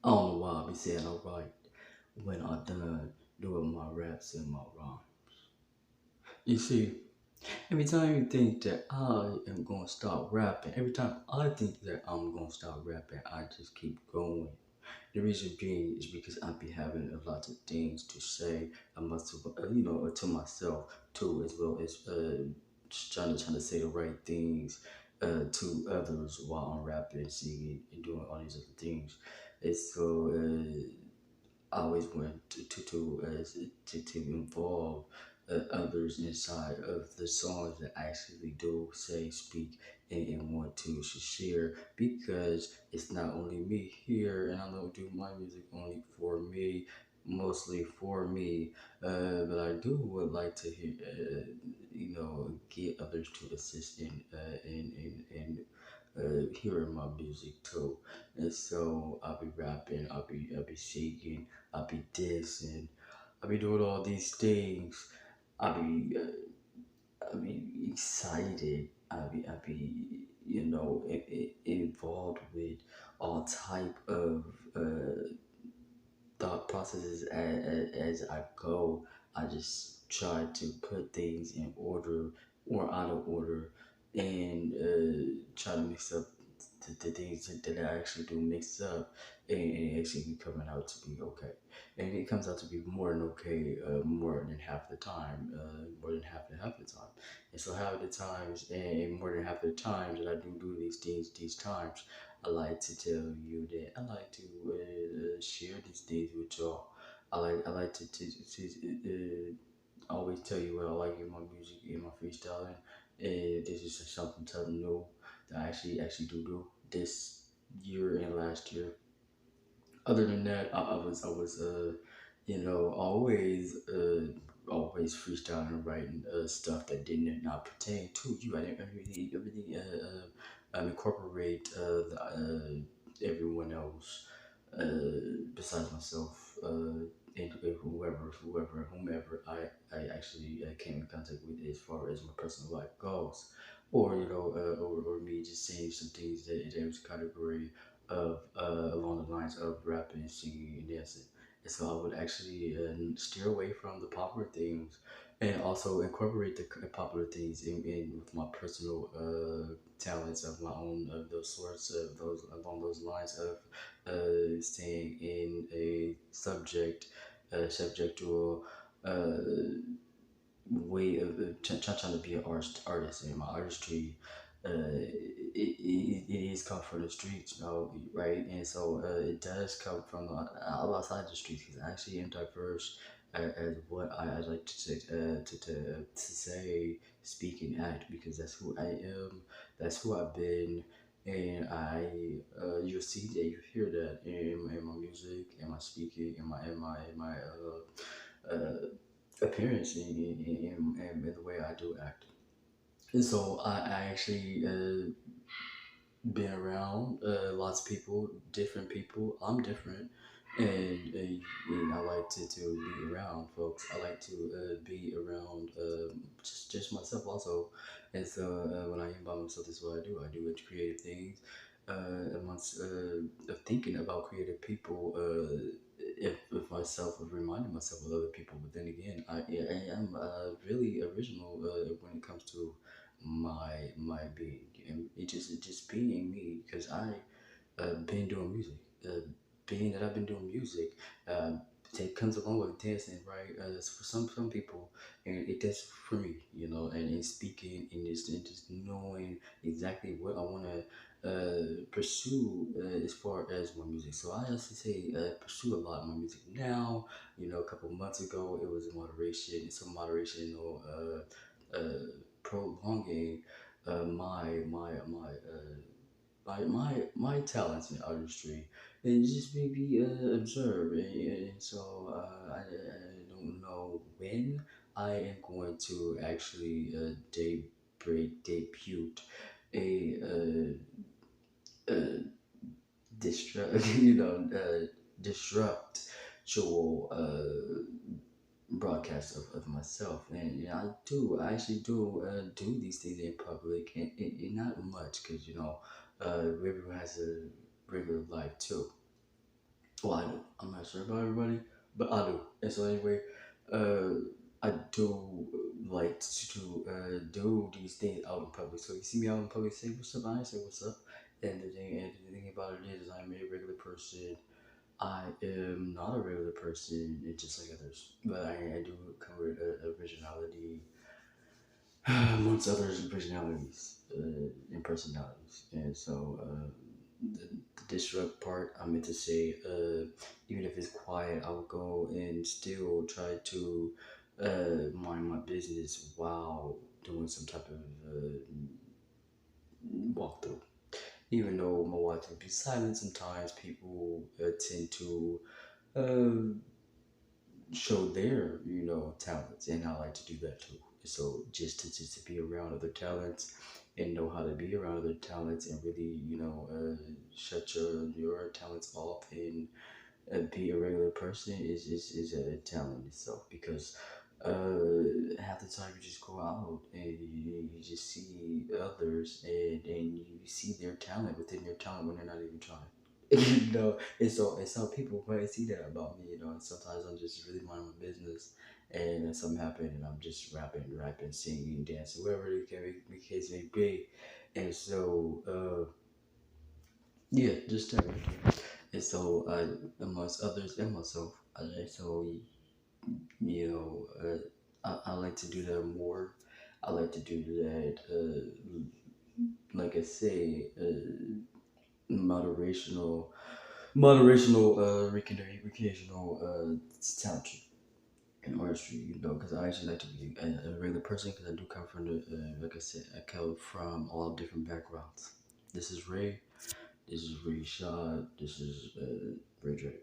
I don't know why I be saying alright when I done doing my raps and my rhyme. You see, every time you think that I am gonna start rapping, every time I think that I'm gonna start rapping, I just keep going. The reason being is because I be having a lot of things to say. I must, to myself too, as well as just trying to say the right things to others while I'm rapping, singing, and doing all these other things. And so I always want to involve others inside of the songs that I actually do say, speak, and want to share because it's not only me here, and I don't do my music only for me, mostly for me, but I do would like to hear, get others to assist in hearing my music too. And so I'll be rapping, I'll be singing, I'll be dancing, I'll be doing all these things. I'll be excited. I'll be involved with all type of thought processes as I go. I just try to put things in order or out of order and try to mix up the things that I actually do mix up and it actually be coming out to be okay. And it comes out to be more than okay, more than half the time, more than half the time. And so half the times and more than half the times that I do these things, these times, I like to tell you that I like to share these things with y'all. I like to always tell you what I like in my music, in my freestyling. This is something new that I actually do this year and last year. Other than that, I was always always freestyling and writing stuff that did not pertain to you. I incorporate everyone else besides myself and whomever I actually came in contact with as far as my personal life goes, or or me just saying some things that was category of along the lines of rapping, singing, and dancing. And so I would actually steer away from the popular things and also incorporate the popular things in with my personal talents of my own of those sorts of those along those lines of staying in a subjectual uh, way of trying to be an artist and my artistry it is come from the streets, right? And so it does come from outside the streets because I actually am diverse as what I like to say, to say, speak, and act because that's who I am, that's who I've been, and you'll see that, you hear that in my music, in my speaking, in my appearance and the way I do act. And so I actually been around lots of people, different people. I'm different, and I like to be around folks. I like to be around just myself also. And so when I am by myself, that's what I do. I do creative things. Amongst of thinking about creative people, if myself of reminding myself of other people. But then again, I am really original when it comes to my being and it just being me because I been doing music. Being that I've been doing music, uh, that comes along with dancing, right? For some people, and it does for me, and in speaking and just knowing exactly what I want to pursue as far as my music. So I also say pursue a lot of my music now. A couple months ago it was moderation. It's some moderation, prolonging my talents in artistry and just maybe observe and so I don't know when I am going to actually debut a disrupt disruptual broadcast of myself and I actually do these things in public and not much because everyone has a regular life too. Well, I do. I'm not sure about everybody, but I do. And so anyway, uh, I do like to do these things out in public. So you see me out in public, say what's up. I say what's up. And the thing about it is, I'm a regular person. I am not a regular person, it's just like others, but I do come with originality amongst others personalities and personalities. And so the disrupt part, I meant to say, even if it's quiet, I will go and still try to mind my business while doing some type of walkthrough. Even though my walkthrough will be silent, sometimes people tend to uh, show their talents, and I like to do that too. So just to be around other talents and know how to be around other talents and really shut your talents off and be a regular person is a talent itself, because half the time you just go out and you just see others, and you see their talent within their talent when they're not even trying. And so people might see that about me, and sometimes I'm just really minding my business, and then something happened, and I'm just rapping, singing, dancing, whatever the case may be. And so, yeah, just that right there. And so, amongst others and myself, I like to do that more. I like to do that, like I say, moderational, recreational talent and artistry, because I actually like to be a regular person, because I do come from like I said, I come from all different backgrounds. This is Ray. This is Ray Shaw. This is Ray J.